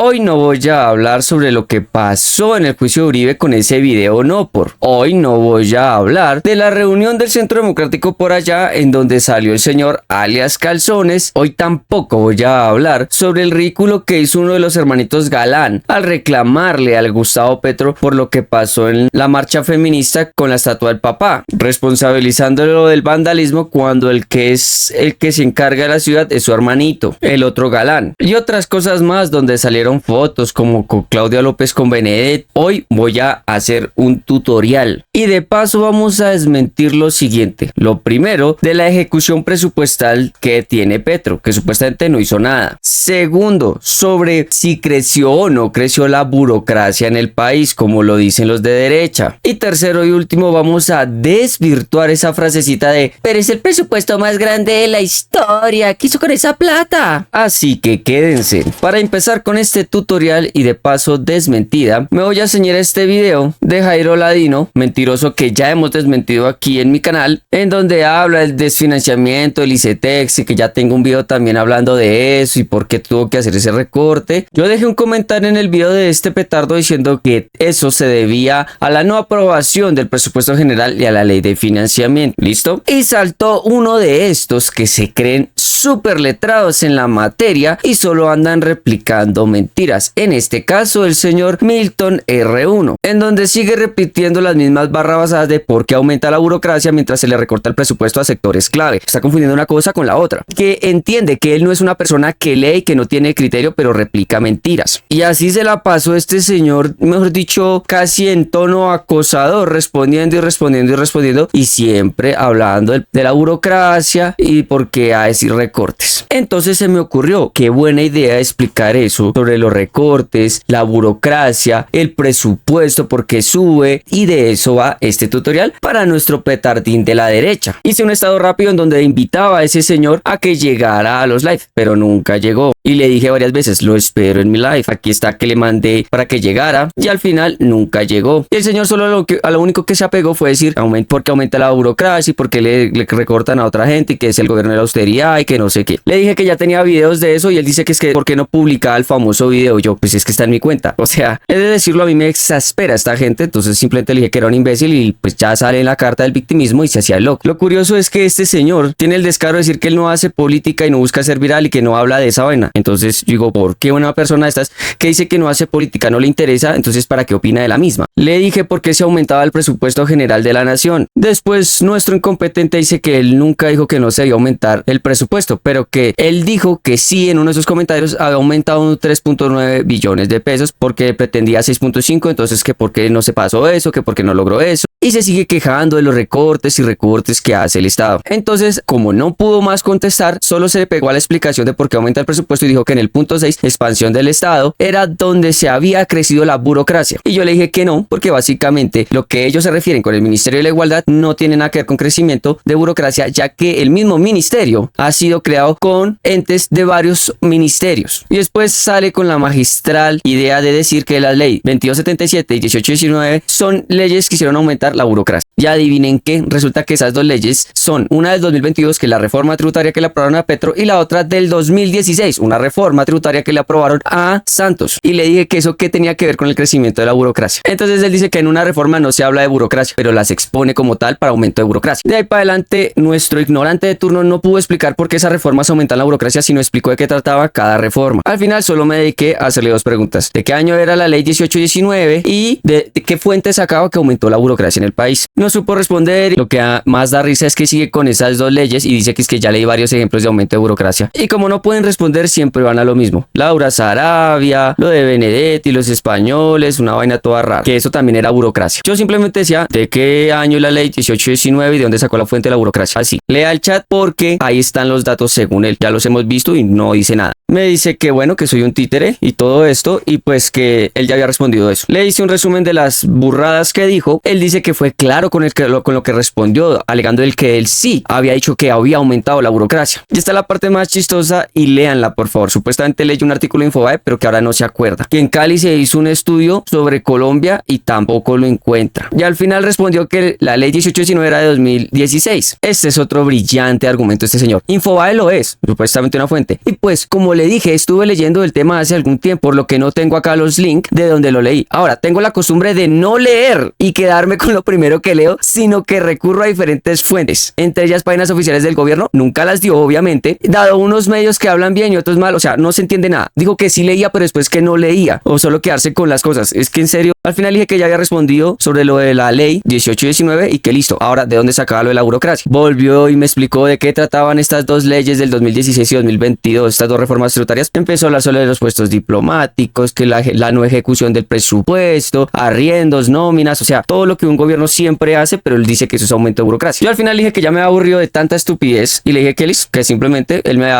Hoy no voy a hablar sobre lo que pasó en el juicio de Uribe con ese video no por. Hoy no voy a hablar de la reunión del Centro Democrático por allá en donde salió el señor alias Calzones. Hoy tampoco voy a hablar sobre el ridículo que hizo uno de los hermanitos Galán al reclamarle al Gustavo Petro por lo que pasó en la marcha feminista con la estatua del papá, responsabilizándolo del vandalismo cuando el que se encarga de la ciudad es su hermanito, el otro Galán, y otras cosas más donde salieron fotos como con Claudia López con Benedet. Hoy voy a hacer un tutorial y de paso vamos a desmentir lo siguiente. Lo primero, de la ejecución presupuestal que tiene Petro, que supuestamente no hizo nada. Segundo, sobre si creció o no creció la burocracia en el país, como lo dicen los de derecha. Y tercero y último, vamos a desvirtuar esa frasecita de pero es el presupuesto más grande de la historia, ¿qué hizo con esa plata? Así que quédense. Para empezar con este tutorial y de paso desmentida, me voy a enseñar este video de Jairo Ladino, mentiroso, que ya hemos desmentido aquí en mi canal, en donde habla del desfinanciamiento del ICETEX y que ya tengo un video también hablando de eso y por qué tuvo que hacer ese recorte. Yo dejé un comentario en el video de este petardo diciendo que eso se debía a la no aprobación del presupuesto general y a la ley de financiamiento. ¿Listo? Y saltó uno de estos que se creen súper letrados en la materia y solo andan replicando mentiras. En este caso, el señor Milton R1, en donde sigue repitiendo las mismas barrabasadas de por qué aumenta la burocracia mientras se le recorta el presupuesto a sectores clave. Está confundiendo una cosa con la otra. Que entiende que él no es una persona que lee y que no tiene criterio, pero replica mentiras. Y así se la pasó este señor, mejor dicho, casi en tono acosador, respondiendo y respondiendo y respondiendo, y siempre hablando de la burocracia y por qué a decir recortes. Entonces se me ocurrió, qué buena idea explicar eso sobre los recortes, la burocracia, el presupuesto, por qué sube, y de eso va este tutorial para nuestro petardín de la derecha. Hice un estado rápido en donde invitaba a ese señor a que llegara a los live, pero nunca llegó. Y le dije varias veces, lo espero en mi live. Aquí está que le mandé para que llegara y al final nunca llegó. Y el señor solo a lo único que se apegó fue decir porque aumenta la burocracia y porque le recortan a otra gente y que es el gobierno de la austeridad y que no sé qué. Le dije que ya tenía videos de eso y él dice que es que porque no publicaba el famoso video. Yo, pues es que está en mi cuenta. O sea, he de decirlo, a mí me exaspera esta gente. Entonces simplemente le dije que era un imbécil y pues ya sale en la carta del victimismo y se hacía loco. Lo curioso es que este señor tiene el descaro de decir que él no hace política y no busca ser viral y que no habla de esa vaina. Entonces digo, ¿por qué una persona de estas que dice que no hace política no le interesa? Entonces, ¿para qué opina de la misma? Le dije por qué se aumentaba el presupuesto general de la nación. Después, nuestro incompetente dice que él nunca dijo que no se iba a aumentar el presupuesto, pero que él dijo que sí en uno de sus comentarios había aumentado un 3.9 billones de pesos porque pretendía 6.5, entonces que por qué no se pasó eso, que por qué no logró eso. Y se sigue quejando de los recortes y recortes que hace el Estado. Entonces, como no pudo más contestar, solo se le pegó a la explicación de por qué aumenta el presupuesto y dijo que en el punto 6, expansión del Estado, era donde se había crecido la burocracia. Y yo le dije que no, porque básicamente lo que ellos se refieren con el Ministerio de la Igualdad no tiene nada que ver con crecimiento de burocracia, ya que el mismo ministerio ha sido creado con entes de varios ministerios. Y después sale con la magistral idea de decir que la ley 2277 y 1819 son leyes que hicieron aumentar la burocracia. Ya adivinen qué, resulta que esas dos leyes son una del 2022, que es la reforma tributaria que le aprobaron a Petro, y la otra del 2016, una reforma tributaria que le aprobaron a Santos. Y le dije que eso qué tenía que ver con el crecimiento de la burocracia. Entonces él dice que en una reforma no se habla de burocracia, pero las expone como tal para aumento de burocracia. De ahí para adelante, nuestro ignorante de turno no pudo explicar por qué esas reformas aumentan la burocracia, sino explicó de qué trataba cada reforma. Al final solo me dediqué a hacerle dos preguntas: ¿de qué año era la ley 1819? Y de qué fuente sacaba que aumentó la burocracia en el país. No supo responder. Lo que más da risa es que sigue con esas dos leyes y dice que es que ya leí varios ejemplos de aumento de burocracia. Y como no pueden responder, siempre van a lo mismo. Laura Sarabia, lo de Benedetti, los españoles, una vaina toda rara, que eso también era burocracia. Yo simplemente decía, ¿de qué año la ley 1819 y de dónde sacó la fuente de la burocracia? Así, lea el chat porque ahí están los datos según él. Ya los hemos visto y no dice nada. Me dice que bueno, que soy un títere y todo esto, y pues que él ya había respondido eso. Le hice un resumen de las burradas que dijo. Él dice que fue claro con lo que respondió, alegando el que él sí había dicho que había aumentado la burocracia. Y está la parte más chistosa y léanla, por favor. Supuestamente leyó un artículo de Infobae, pero que ahora no se acuerda. Que en Cali se hizo un estudio sobre Colombia y tampoco lo encuentra. Y al final respondió que la ley 1819 era de 2016. Este es otro brillante argumento de este señor. Infobae lo es, supuestamente una fuente. Y pues, como le dije, estuve leyendo el tema hace algún tiempo, por lo que no tengo acá los links de donde lo leí. Ahora, tengo la costumbre de no leer y quedarme con lo primero que leo, sino que recurro a diferentes fuentes, entre ellas páginas oficiales del gobierno. Nunca las dio, obviamente, dado unos medios que hablan bien y otros mal, o sea, no se entiende nada. Dijo que sí leía, pero después que no leía, o solo quedarse con las cosas. Es que en serio, al final dije que ya había respondido sobre lo de la ley 1819 y que listo. Ahora, ¿de dónde sacaba lo de la burocracia? Volvió y me explicó de qué trataban estas dos leyes del 2016 y 2022, estas dos reformas tributarias. Empezó a hablar solo de los puestos diplomáticos, que la no ejecución del presupuesto, arriendos, nóminas, o sea, todo lo que un gobierno siempre hace, pero él dice que eso es aumento de burocracia. Yo al final dije que ya me había aburrido de tanta estupidez y le dije que simplemente él me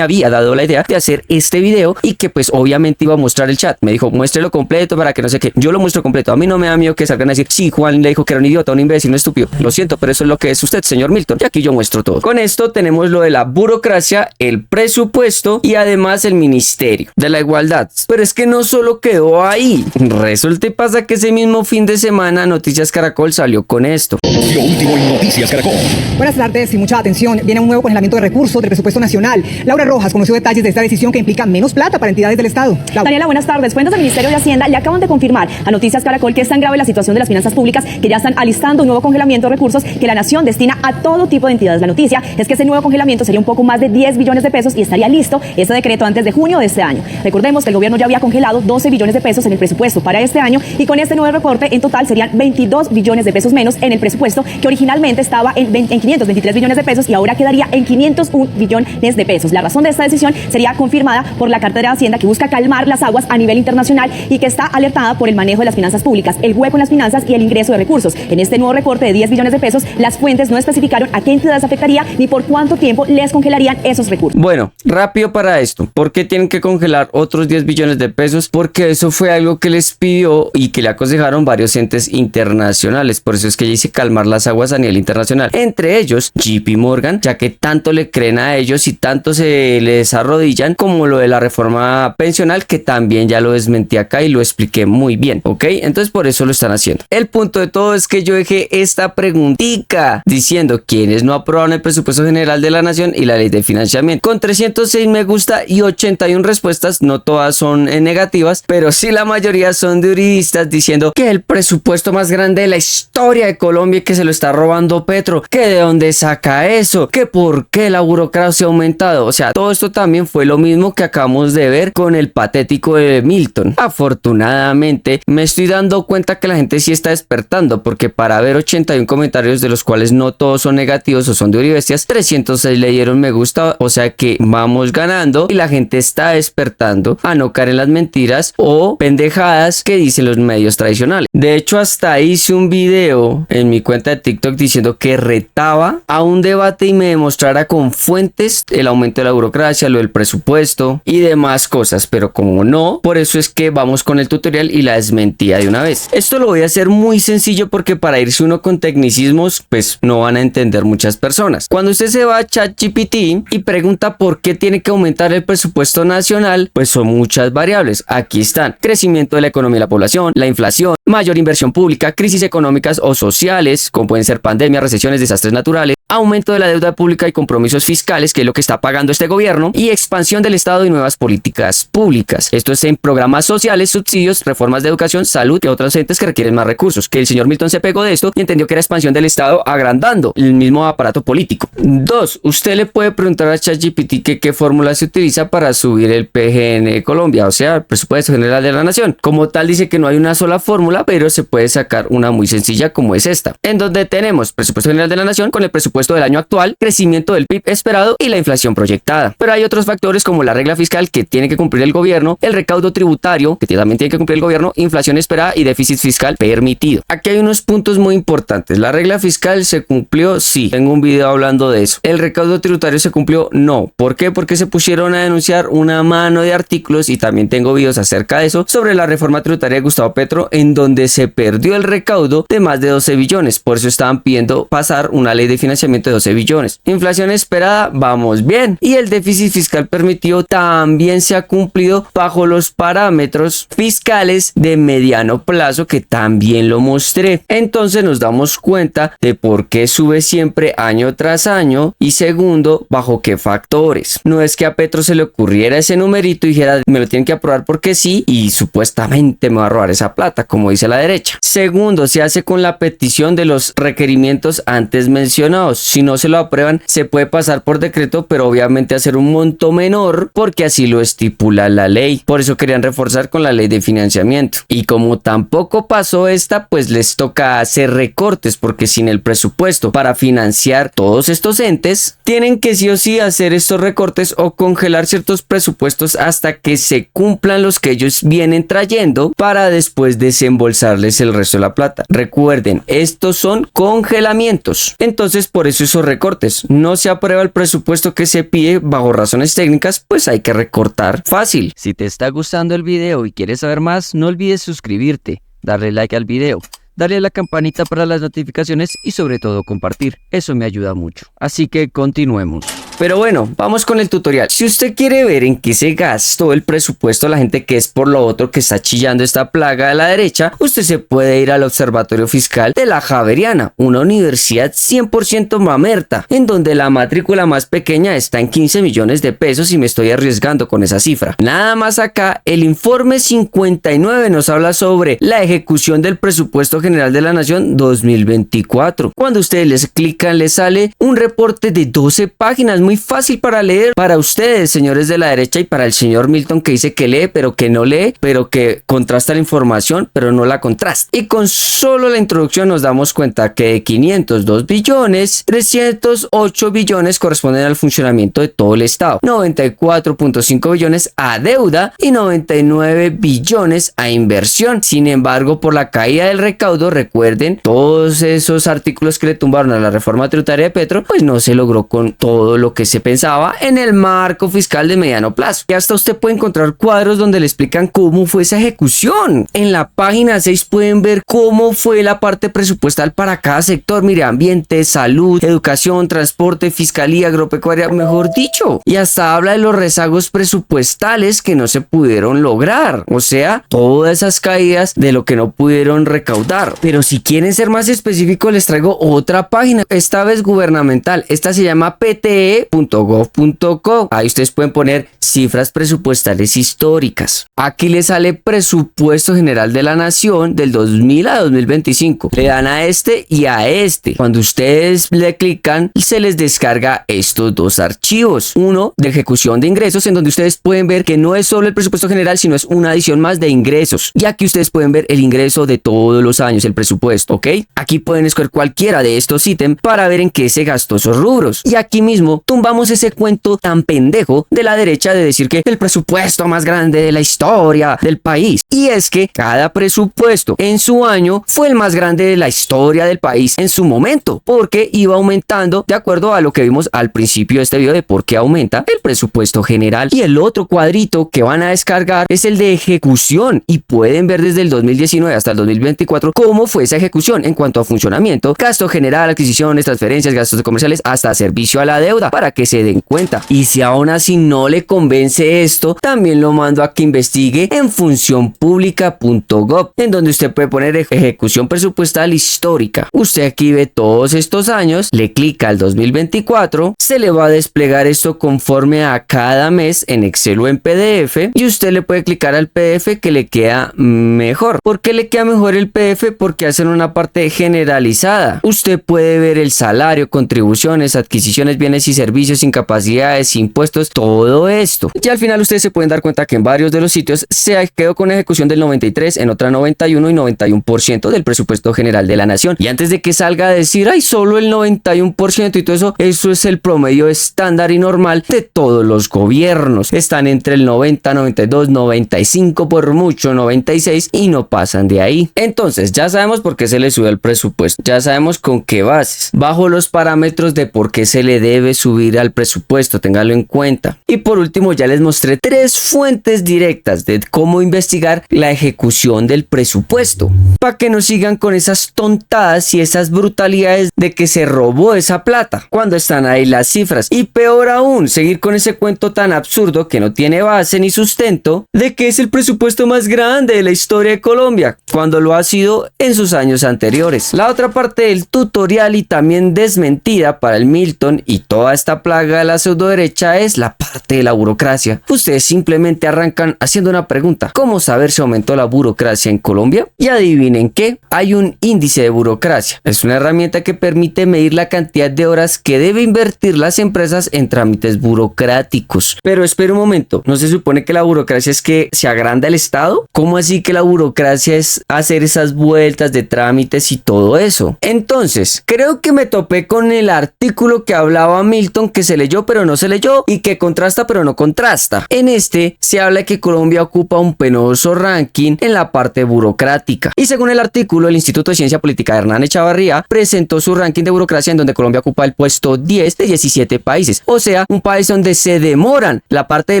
había dado la idea de hacer este video y que pues obviamente iba a mostrar el chat. Me dijo, muéstrelo completo para que no sé qué. Yo lo muestro completo. A mí no me da miedo que salgan a decir, sí, Juan le dijo que era un idiota, un imbécil, un estúpido. Lo siento, pero eso es lo que es usted, señor Milton. Y aquí yo muestro todo. Con esto tenemos lo de la burocracia, el presupuesto y además el Ministerio de la Igualdad. Pero es que no solo quedó ahí. Resulta y pasa que ese mismo fin de semana Noticias Caracol salió con esto. Lo último en Noticias Caracol. Buenas tardes y mucha atención. Viene un nuevo congelamiento de recursos del presupuesto nacional. Laura Rojas conoció detalles de esta decisión que implica menos plata para entidades del Estado. Laura. Daniela, buenas tardes. Fuentes del Ministerio de Hacienda le acaban de confirmar a Noticias Caracol que es tan grave la situación de las finanzas públicas que ya están alistando un nuevo congelamiento de recursos que la nación destina a todo tipo de entidades. La noticia es que ese nuevo congelamiento sería un poco más de 10 billones de pesos y estaría listo ese decreto antes de junio de este año. Recordemos que el gobierno ya había congelado 12 billones de pesos en el presupuesto para este año y con este nuevo recorte en total serían 22 billones de pesos menos en el presupuesto que originalmente estaba en 523 billones de pesos y ahora quedaría en 501 billones de pesos. La razón de esta decisión sería confirmada por la cartera de Hacienda que busca calmar las aguas a nivel internacional y que está alertada por el manejo de las finanzas públicas, el hueco en las finanzas y el ingreso de recursos. En este nuevo recorte de 10 billones de pesos, las fuentes no especificaron a qué entidades afectaría ni por cuánto tiempo les congelarían esos recursos. Bueno, rápido para esto. ¿Por qué tienen que congelar otros 10 billones de pesos? Porque eso fue algo que les pidió y que le aconsejaron varios entes internacionales. Por eso es que ella dice calmar las aguas a nivel internacional. Entre ellos, JP Morgan, ya que tanto le creen a ellos y tanto se les arrodillan, como lo de la reforma pensional, que también ya lo desmentí acá y lo expliqué muy bien, ¿ok? Entonces por eso lo están haciendo. El punto de todo es que yo dejé esta preguntita diciendo quiénes no aprobaron el presupuesto general de la nación y la ley de financiamiento. Con 306 me gusta y 81 respuestas, no todas son negativas, pero sí la mayoría son de uribistas diciendo que el presupuesto más grande de la historia de Colombia y que se lo está robando Petro, que de dónde saca eso, que por qué la burocracia ha aumentado. O sea, todo esto también fue lo mismo que acabamos de ver con el patético de Milton. Afortunadamente me estoy dando cuenta que la gente sí está despertando, porque para ver 81 comentarios, de los cuales no todos son negativos o son de uribestias, 306 le dieron me gusta, o sea que vamos ganando y la gente está despertando a no caer en las mentiras o pendejadas que dicen los medios tradicionales. De hecho, hasta hice un video en mi cuenta de TikTok diciendo que retaba a un debate y me demostrara con fuentes el aumento de la burocracia, lo del presupuesto y demás cosas, pero como no, por eso es que vamos con el tutorial y la desmentía de una vez. Esto lo voy a hacer muy sencillo porque para irse uno con tecnicismos, pues no van a entender muchas personas. Cuando usted se va a ChatGPT y pregunta por qué tiene que aumentar el presupuesto nacional, pues son muchas variables. Aquí están: crecimiento de la economía y la población, la inflación, mayor inversión pública, crisis económicas o sociales, como pueden ser pandemias, recesiones, desastres naturales, aumento de la deuda pública y compromisos fiscales, que es lo que está pagando este gobierno, y expansión del Estado y nuevas políticas públicas. Esto es en programas sociales, subsidios, reformas de educación, salud y otros entes que requieren más recursos. Que el señor Milton se pegó de esto y entendió que era expansión del Estado agrandando el mismo aparato político. 2. Usted le puede preguntar a ChatGPT que qué fórmula se utiliza para subir el PGN de Colombia, o sea, el presupuesto general de la nación. Como tal, dice que no hay una sola fórmula, pero se puede sacar una muy sencilla como es esta, en donde tenemos presupuesto general de la nación con el presupuesto presupuesto del año actual, crecimiento del PIB esperado y la inflación proyectada. Pero hay otros factores como la regla fiscal que tiene que cumplir el gobierno, el recaudo tributario que también tiene que cumplir el gobierno, inflación esperada y déficit fiscal permitido. Aquí hay unos puntos muy importantes. La regla fiscal se cumplió, sí. Tengo un video hablando de eso. El recaudo tributario se cumplió, no. ¿Por qué? Porque se pusieron a denunciar una mano de artículos y también tengo videos acerca de eso sobre la reforma tributaria de Gustavo Petro en donde se perdió el recaudo de más de 12 billones. Por eso estaban pidiendo pasar una ley de financiamiento de 12 billones. Inflación esperada, vamos bien. Y el déficit fiscal permitido también se ha cumplido bajo los parámetros fiscales de mediano plazo que también lo mostré. Entonces nos damos cuenta de por qué sube siempre año tras año y segundo, bajo qué factores. No es que a Petro se le ocurriera ese numerito y dijera me lo tienen que aprobar porque sí y supuestamente me va a robar esa plata, como dice la derecha. Segundo, se hace con la petición de los requerimientos antes mencionados. Si no se lo aprueban, se puede pasar por decreto, pero obviamente hacer un monto menor porque así lo estipula la ley. Por eso querían reforzar con la ley de financiamiento. Y como tampoco pasó esta, pues les toca hacer recortes porque sin el presupuesto para financiar todos estos entes, tienen que sí o sí hacer estos recortes o congelar ciertos presupuestos hasta que se cumplan los que ellos vienen trayendo para después desembolsarles el resto de la plata. Recuerden, estos son congelamientos. Entonces, por eso esos recortes. No se aprueba el presupuesto que se pide bajo razones técnicas, pues hay que recortar fácil. Si te está gustando el video y quieres saber más, no olvides suscribirte, darle like al video, darle a la campanita para las notificaciones y sobre todo compartir. Eso me ayuda mucho. Así que continuemos. Pero bueno, vamos con el tutorial. Si usted quiere ver en qué se gastó el presupuesto de la gente que es por lo otro que está chillando esta plaga de la derecha, usted se puede ir al Observatorio Fiscal de la Javeriana, una universidad 100% mamerta, en donde la matrícula más pequeña está en 15 millones de pesos y me estoy arriesgando con esa cifra. Nada más acá, el informe 59 nos habla sobre la ejecución del presupuesto general de la Nación 2024. Cuando ustedes les clican, les sale un reporte de 12 páginas, muy fácil para leer para ustedes, señores de la derecha, y para el señor Milton que dice que lee, pero que no lee, pero que contrasta la información, pero no la contrasta. Y con solo la introducción nos damos cuenta que de 502 billones, 308 billones corresponden al funcionamiento de todo el Estado, 94.5 billones a deuda y 99 billones a inversión. Sin embargo, por la caída del recaudo, recuerden, todos esos artículos que le tumbaron a la reforma tributaria de Petro, pues no se logró con todo lo que se pensaba en el marco fiscal de mediano plazo. Y hasta usted puede encontrar cuadros donde le explican cómo fue esa ejecución. En la página 6 pueden ver cómo fue la parte presupuestal para cada sector. Mire, ambiente, salud, educación, transporte, fiscalía, agropecuaria, mejor dicho. Y hasta habla de los rezagos presupuestales que no se pudieron lograr. O sea, todas esas caídas de lo que no pudieron recaudar. Pero si quieren ser más específicos, les traigo otra página, esta vez gubernamental. Esta se llama pte.gov.co. Ahí ustedes pueden poner cifras presupuestales históricas. Aquí les sale presupuesto general de la nación del 2000 a 2025. Le dan a este y a este. Cuando ustedes le clican, se les descarga estos dos archivos. Uno de ejecución de ingresos, en donde ustedes pueden ver que no es solo el presupuesto general, sino es una adición más de ingresos. Y aquí ustedes pueden ver el ingreso de todos los años, el presupuesto, ¿ok? Aquí pueden escoger cualquiera de estos ítems para ver en qué se gastó esos rubros. Y aquí mismo tumbamos ese cuento tan pendejo de la derecha de decir que el presupuesto más grande de la historia del país. Y es que cada presupuesto en su año fue el más grande de la historia del país en su momento, porque iba aumentando de acuerdo a lo que vimos al principio de este video de por qué aumenta el presupuesto general. Y el otro cuadrito que van a descargar es el de ejecución y pueden ver desde el 2019 hasta el 2024 cómo fue esa ejecución en cuanto a funcionamiento, gasto general, adquisiciones, transferencias, gastos comerciales, hasta servicio a la deuda, para que se den cuenta. Y si aún así no le convence esto, también lo mando a que investigue en funcionpublica.gov, en donde usted puede poner ejecución presupuestal histórica. Usted aquí ve todos estos años, le clica al 2024, se le va a desplegar esto conforme a cada mes en Excel o en PDF, y usted le puede clicar al PDF que le queda mejor. ¿Por qué le queda mejor el PDF? Porque hacen una parte generalizada. Usted puede ver el salario, contribuciones, adquisiciones, bienes y servicios servicios, incapacidades, impuestos, todo esto. Y al final ustedes se pueden dar cuenta que en varios de los sitios se quedó con ejecución del 93, en otra 91 y 91% del presupuesto general de la nación. Y antes de que salga a decir, ay, solo el 91% y todo eso, eso es el promedio estándar y normal de todos los gobiernos. Están entre el 90, 92, 95, por mucho 96 y no pasan de ahí. Entonces ya sabemos por qué se le sube el presupuesto, ya sabemos con qué bases, bajo los parámetros de por qué se le debe subir al presupuesto, ténganlo en cuenta. Y por último ya les mostré 3 fuentes directas de cómo investigar la ejecución del presupuesto, para que no sigan con esas tontadas y esas brutalidades de que se robó esa plata cuando están ahí las cifras. Y peor aún, seguir con ese cuento tan absurdo que no tiene base ni sustento de que es el presupuesto más grande de la historia de Colombia, cuando lo ha sido en sus años anteriores. La otra parte del tutorial y también desmentida para el Milton y toda esta plaga de la pseudoderecha es la parte de la burocracia. Ustedes simplemente arrancan haciendo una pregunta: ¿cómo saber si aumentó la burocracia en Colombia? Y adivinen qué, hay un índice de burocracia. Es una herramienta que permite medir la cantidad de horas que debe invertir las empresas en trámites burocráticos. Pero espera un momento, ¿no se supone que la burocracia es que se agranda el Estado? ¿Cómo así que la burocracia es hacer esas vueltas de trámites y todo eso? Entonces, creo que me topé con el artículo que hablaba Milton, que se leyó pero no se leyó y que contrasta pero no contrasta. En este se habla de que Colombia ocupa un penoso ranking en la parte burocrática. Y según el artículo, el Instituto de Ciencia Política de Hernán Echavarría presentó su ranking de burocracia en donde Colombia ocupa el puesto 10 de 17 países. O sea, un país donde se demoran la parte de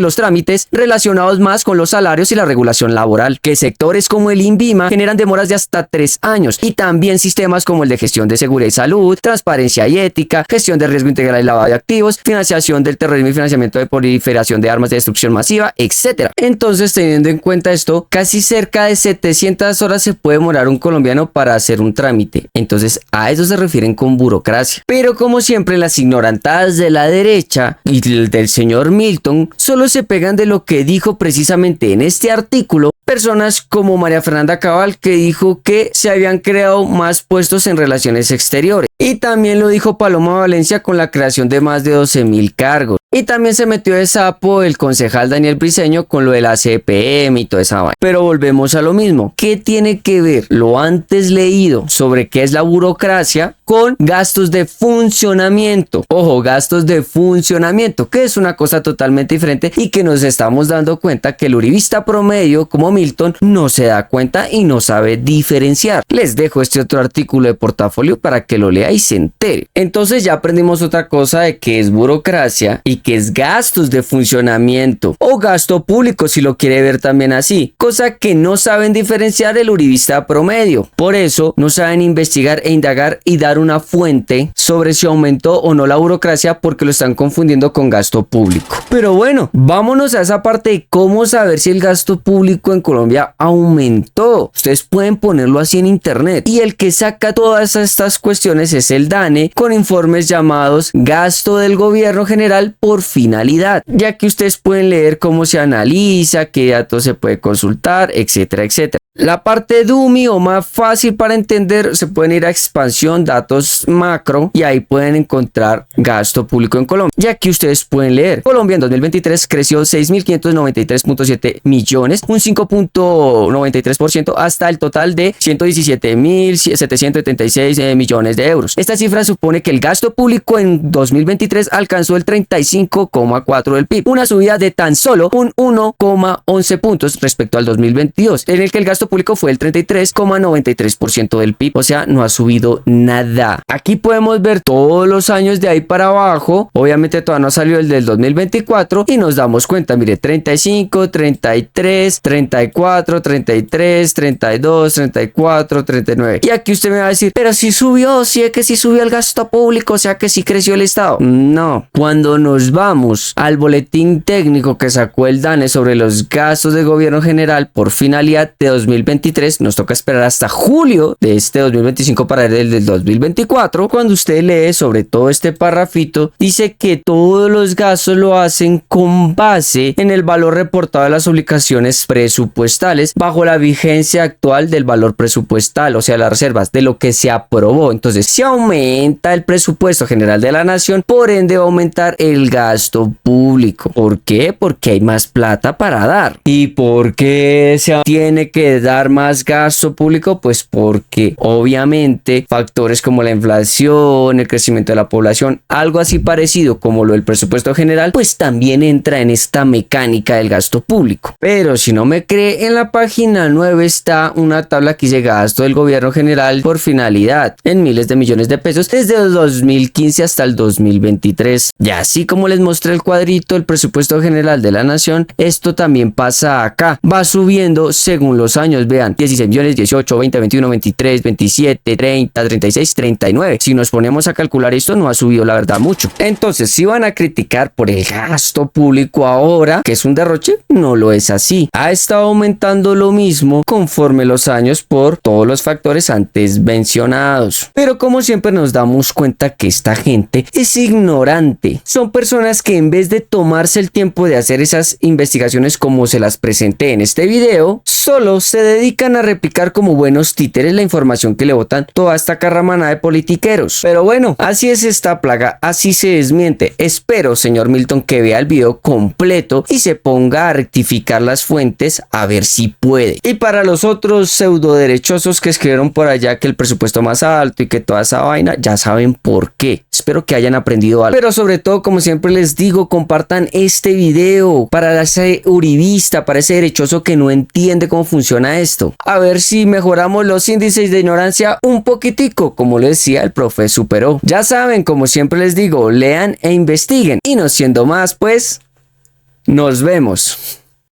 los trámites relacionados más con los salarios y la regulación laboral, que sectores como el INVIMA generan demoras de hasta 3 años, y también sistemas como el de gestión de seguridad y salud, transparencia y ética, gestión de riesgo integral y lavado de activos, financiación del terrorismo y financiamiento de proliferación de armas de destrucción masiva, etc. Entonces, teniendo en cuenta esto, casi cerca de 700 horas se puede demorar un colombiano para hacer un trámite. Entonces, a eso se refieren con burocracia. Pero como siempre, las ignorantadas de la derecha y del señor Milton solo se pegan de lo que dijo precisamente en este artículo personas como María Fernanda Cabal, que dijo que se habían creado más puestos en relaciones exteriores. Y también lo dijo Paloma Valencia con la creación de más de 12.000 cargos. Y también se metió de sapo el concejal Daniel Briceño con lo de la CPM y toda esa vaina. Pero volvemos a lo mismo. ¿Qué tiene que ver lo antes leído sobre qué es la burocracia con gastos de funcionamiento? Ojo, gastos de funcionamiento, que es una cosa totalmente diferente y que nos estamos dando cuenta que el uribista promedio como Milton no se da cuenta y no sabe diferenciar. Les dejo este otro artículo de Portafolio para que lo lea y se entere. Entonces ya aprendimos otra cosa de qué es burocracia y qué es gastos de funcionamiento o gasto público, si lo quiere ver también así, cosa que no saben diferenciar el uribista promedio. Por eso no saben investigar e indagar y dar una fuente sobre si aumentó o no la burocracia, porque lo están confundiendo con gasto público. Pero bueno, vámonos a esa parte de cómo saber si el gasto público en Colombia aumentó. Ustedes pueden ponerlo así en internet y el que saca todas estas cuestiones es el DANE, con informes llamados gasto del gobierno general por finalidad, ya que ustedes pueden leer cómo se analiza, qué datos se puede consultar, etcétera, etcétera. La parte dummy o más fácil para entender, se pueden ir a expansión, datos macro, y ahí pueden encontrar gasto público en Colombia. Y aquí ustedes pueden leer: Colombia en 2023 creció 6.593.7 millones, un 5.93% hasta el total de 117.776 millones de euros. Esta cifra supone que el gasto público en 2023 alcanzó el 35,4% del PIB, una subida de tan solo un 1,11 puntos respecto al 2022, en el que el gasto público fue el 33,93% del PIB, o sea, no ha subido nada. Aquí podemos ver todos los años de ahí para abajo. Obviamente todavía no salió el del 2024 y nos damos cuenta, mire, 35, 33, 34, 33, 32, 34, 39. Y aquí usted me va a decir, pero si subió, si es que sí subió el gasto público, o sea que sí creció el Estado. No, cuando nos vamos al boletín técnico que sacó el DANE sobre los gastos del gobierno general por finalidad de 2023, 2023, nos toca esperar hasta julio de este 2025 para el del 2024. Cuando usted lee sobre todo este parrafito, dice que todos los gastos lo hacen con base en el valor reportado de las obligaciones presupuestales bajo la vigencia actual del valor presupuestal, o sea, las reservas de lo que se aprobó. Entonces, si aumenta el presupuesto general de la nación, por ende va a aumentar el gasto público. ¿Por qué? Porque hay más plata para dar. ¿Y por qué se tiene que dar más gasto público? Pues porque obviamente factores como la inflación, el crecimiento de la población, algo así parecido como lo del presupuesto general, pues también entra en esta mecánica del gasto público. Pero si no me cree, en la página 9 está una tabla que dice gasto del gobierno general por finalidad en miles de millones de pesos desde el 2015 hasta el 2023. Y así como les mostré el cuadrito del presupuesto general de la nación, esto también pasa acá. Va subiendo según los años. Vean, 16 millones, 18, 20, 21, 23, 27, 30, 36, 39. Si nos ponemos a calcular esto, no ha subido la verdad mucho. Entonces, si van a criticar por el gasto público ahora, que es un derroche, no lo es así. Ha estado aumentando lo mismo conforme los años por todos los factores antes mencionados. Pero como siempre nos damos cuenta que esta gente es ignorante. Son personas que en vez de tomarse el tiempo de hacer esas investigaciones como se las presenté en este video, solo se dedican a replicar como buenos títeres la información que le botan toda esta carramanada de politiqueros. Pero bueno, así es esta plaga, así se desmiente. Espero, señor Milton, que vea el video completo y se ponga a rectificar las fuentes a ver si puede. Y para los otros pseudo derechosos que escribieron por allá que el presupuesto más alto y que toda esa vaina, ya saben por qué. Espero que hayan aprendido algo. Pero sobre todo, como siempre les digo, compartan este video para ese uribista, para ese derechoso que no entiende cómo funciona esto. A ver si mejoramos los índices de ignorancia un poquitico, como lo decía el profe Superó. Ya saben, como siempre les digo, lean e investiguen. Y no siendo más, pues, nos vemos.